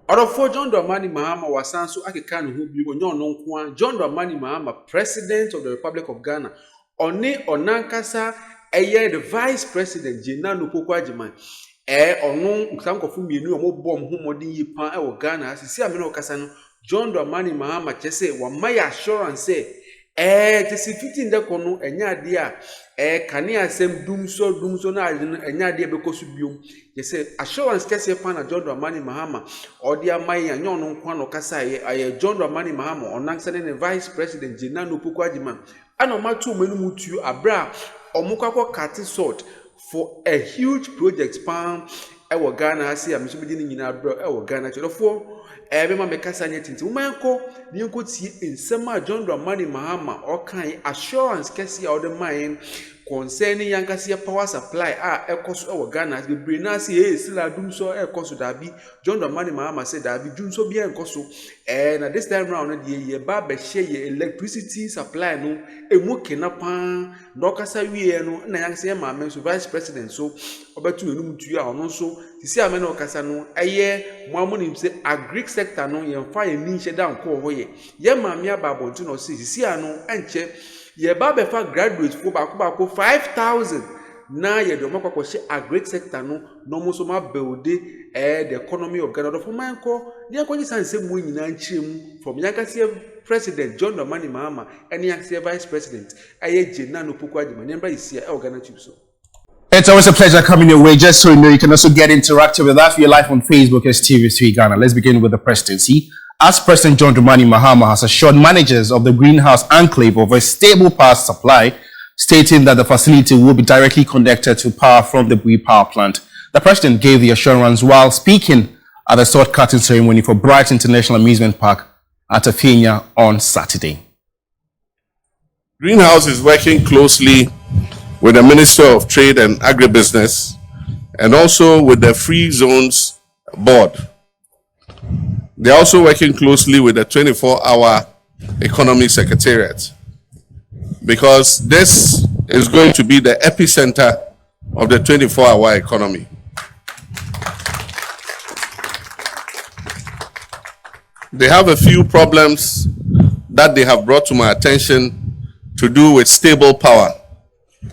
Orofo John Dramani Mahama wasanso akeka no ho bi onyo no nko John Dramani Mahama, President of the Republic of Ghana, one onankasa eye the Vice President Ghanatube Pokwajiman ono nkankofo mienu omo bom homodin yi pan e wo Ghana sisi amene okasa no John Dramani Mahama chese wa my assurance tesi fiti ndeko no enya ade a kane asem dumso na enya ade bekosu biom yese assurance chese pan na John Dramani Mahama odi amai anya ono nko no kasa ye John Dramani Mahama onansa ne Vice President Ghanatube Pokwajiman ana matu menu mutu abra omukako kati sort for a huge project pan ewo Ghana asi amiso bi ni nyina bro ewo Ghana chelofo bema mekasa nyetinti umanko ni nko tie ensema John Dramani Mahama okan assurance kesi a the mind concerning yankasi power supply ekoso ewo Ghana be brain asi sila dumso ekoso dabi John Dramani Mahama say dabi dumso bia enkoso na this time round ye ba be share ye electricity supply no emu kenapa ndokasa wie no na yankasi ma men so Vice President so obetu enum tu a ono so sisi amene okasa no eye moamu nim say agric sector no ye fa ye ni hye dan ko ho ye maame ababontu no sisi ano enche ye ba be fa graduate for bako 5,000 na ye do makwa she agric sector no mo so ma build the economy of Ghana for manko ni akonyi sanse mu nyina nchirem from yankase President John Dramani Mahama and yankase Vice President aye Ghanatube Pokwajiman nemba isia Ghanatube so. It's always a pleasure coming your way. Just so you know, you can also get interactive with us. We're live on Facebook as TV3 Ghana. Let's begin with the presidency. As President John Dramani Mahama has assured managers of the Greenhouse Enclave of a stable power supply, stating that the facility will be directly connected to power from the Bui power plant. The president gave the assurance while speaking at the sword-cutting ceremony for Bright International Amusement Park at Afienya on Saturday. Greenhouse is working closely with the Minister of Trade and Agribusiness and also with the Free Zones Board. They're also working closely with the 24-hour Economy Secretariat because this is going to be the epicenter of the 24-hour economy. They have a few problems that they have brought to my attention to do with stable power.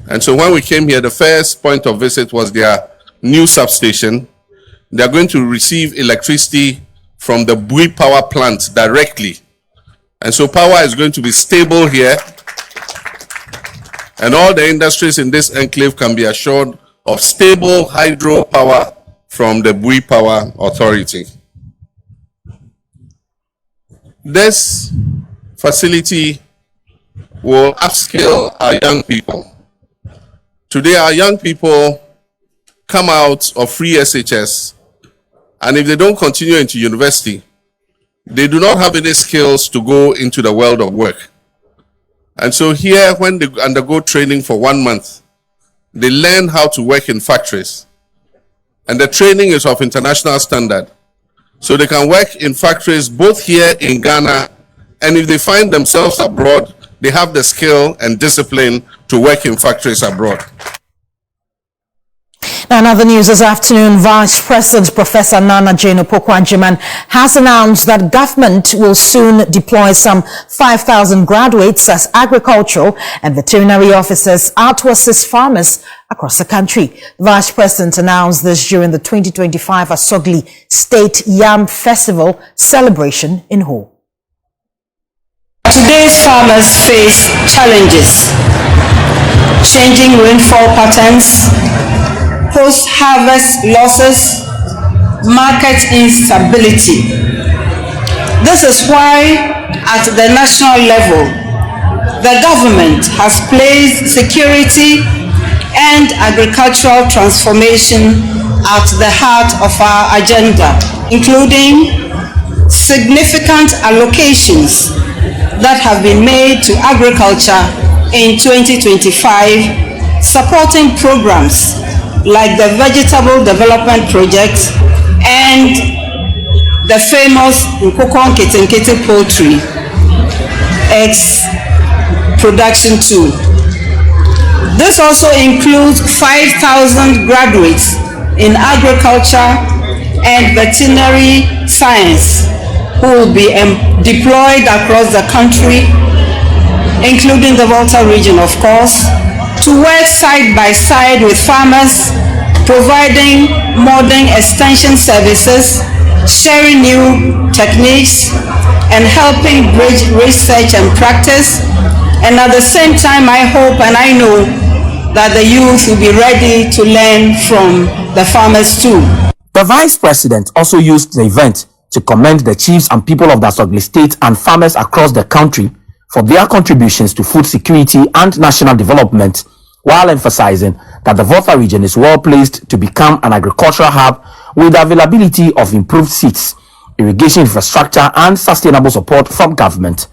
And so when we came here, the first point of visit was their new substation. They are going to receive electricity from the Bui power plant directly. And so power is going to be stable here. And all the industries in this enclave can be assured of stable hydro power from the Bui Power Authority. This facility will upskill our young people. Today, our young people come out of free SHS, and if they don't continue into university, they do not have any skills to go into the world of work. And so here, when they undergo training for 1 month, they learn how to work in factories. And the training is of international standard. So they can work in factories both here in Ghana, and if they find themselves abroad, they have the skill and discipline to work in factories abroad. Now, in other news this afternoon, Vice President Professor Nana Jane Pokwajiman has announced that government will soon deploy some 5,000 graduates as agricultural and veterinary officers out to assist farmers across the country. The Vice President announced this during the 2025 Asogli State Yam Festival celebration in Ho. Today's farmers face challenges: changing rainfall patterns, post-harvest losses, market instability. This is why, at the national level, the government has placed security and agricultural transformation at the heart of our agenda, including significant allocations that have been made to agriculture in 2025, supporting programs like the Vegetable Development Project and the famous Nkoko Nkete Poultry Eggs Production Tool. This also includes 5,000 graduates in agriculture and veterinary science science who will be deployed across the country, including the Volta region, of course, to work side by side with farmers, providing modern extension services, sharing new techniques, and helping bridge research and practice. And at the same time, I hope and I know that the youth will be ready to learn from the farmers too. The Vice President also used the event to commend the chiefs and people of the Asogli State and farmers across the country for their contributions to food security and national development, while emphasizing that the Volta region is well placed to become an agricultural hub with the availability of improved seeds, irrigation infrastructure, and sustainable support from government.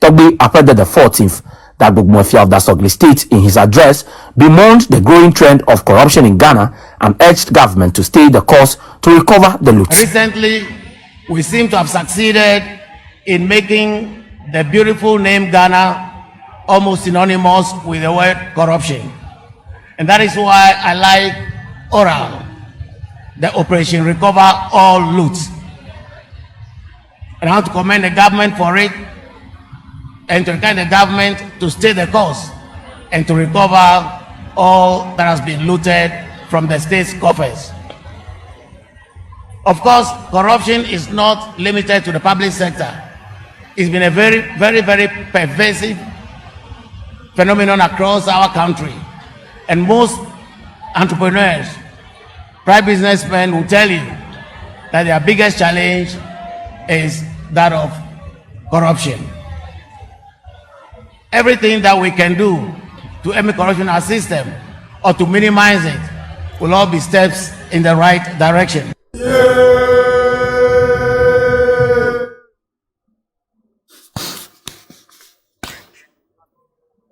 Togbe Apede the 14th, that Gbogbo of the Asogli State, in his address, bemoaned the growing trend of corruption in Ghana and urged government to stay the course to recover the loot. Recently, we seem to have succeeded in making the beautiful name Ghana almost synonymous with the word corruption. And that is why I like oral, the Operation Recover All Loot. And I want to commend the government for it, and to encourage the government to stay the course and to recover all that has been looted from the state's coffers. Of course, corruption is not limited to the public sector. It's been a very, very, very pervasive phenomenon across our country. And most entrepreneurs, private businessmen will tell you that their biggest challenge is that of corruption. Everything that we can do to end corruption in our system or to minimize it will all be steps in the right direction.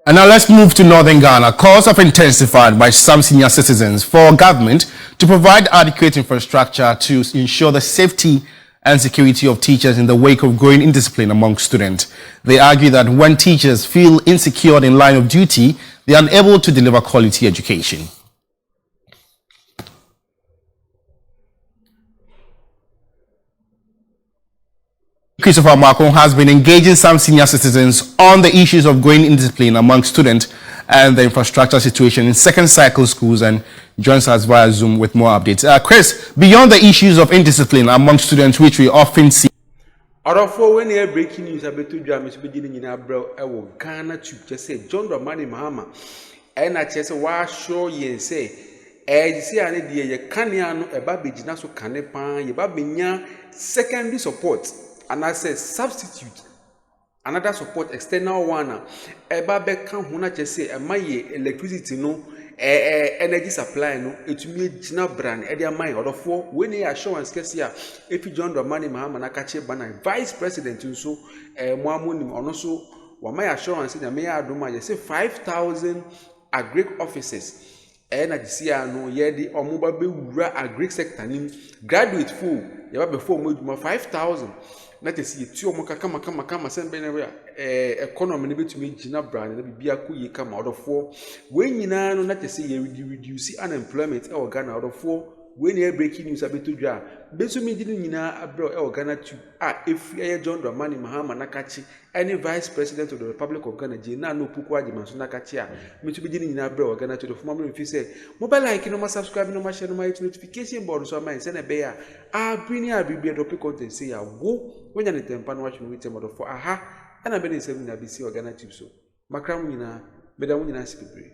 And now let's move to northern Ghana. Calls have intensified by some senior citizens for government to provide adequate infrastructure to ensure the safety and security of teachers in the wake of growing indiscipline among students. They argue that when teachers feel insecure in line of duty, they are unable to deliver quality education. Christopher Macron has been engaging some senior citizens on the issues of growing indiscipline among students and the infrastructure situation in second cycle schools, and joins us via Zoom with more updates. Chris, beyond the issues of indiscipline among students, which we often see. Orofo, when you breaking news about to drama, so beginning in Abro, I will Ghanatube just say John Dramani Mahama, and I just why show ye say, you see, I need ye caniano, a baby jinaso canepan, ye babinya secondary support, and I say substitute. Another support external one. Eba beka huna chese amaye electricity no energy supply no etumi gina brand e dia man odofo we ne assurance kesia efi John Dramani Mahama na kache bana vice president nso moamonim ono so wa my assurance na me adoma ye say 5,000 agric officers na disia no ye di omoba be wura agric sector nim graduate full ye ba be full mo 5,000 na tesi ti omo kama sembe na we economy ne betumi gina brand na bibia koyi kama odofo we nyina no na tesi ye reduce unemployment e Ghana odofo we ne breaking news abetodwa besumi di nyina abro e Ghanatube efi John Dramani Mahama na kachi any vice president of the Republic of Ghana na no puku ajimanso na kachi metubi di nyina abro Ghanatube of mama fi say mobile like no ma subscribe no ma share no ma hit notification board so ma say na be ya bring a bibia topic content say ya go when you tempa no watch me with model for ana be ne 7 na bisi Ghanatube so makram nyina beda nyina sipibre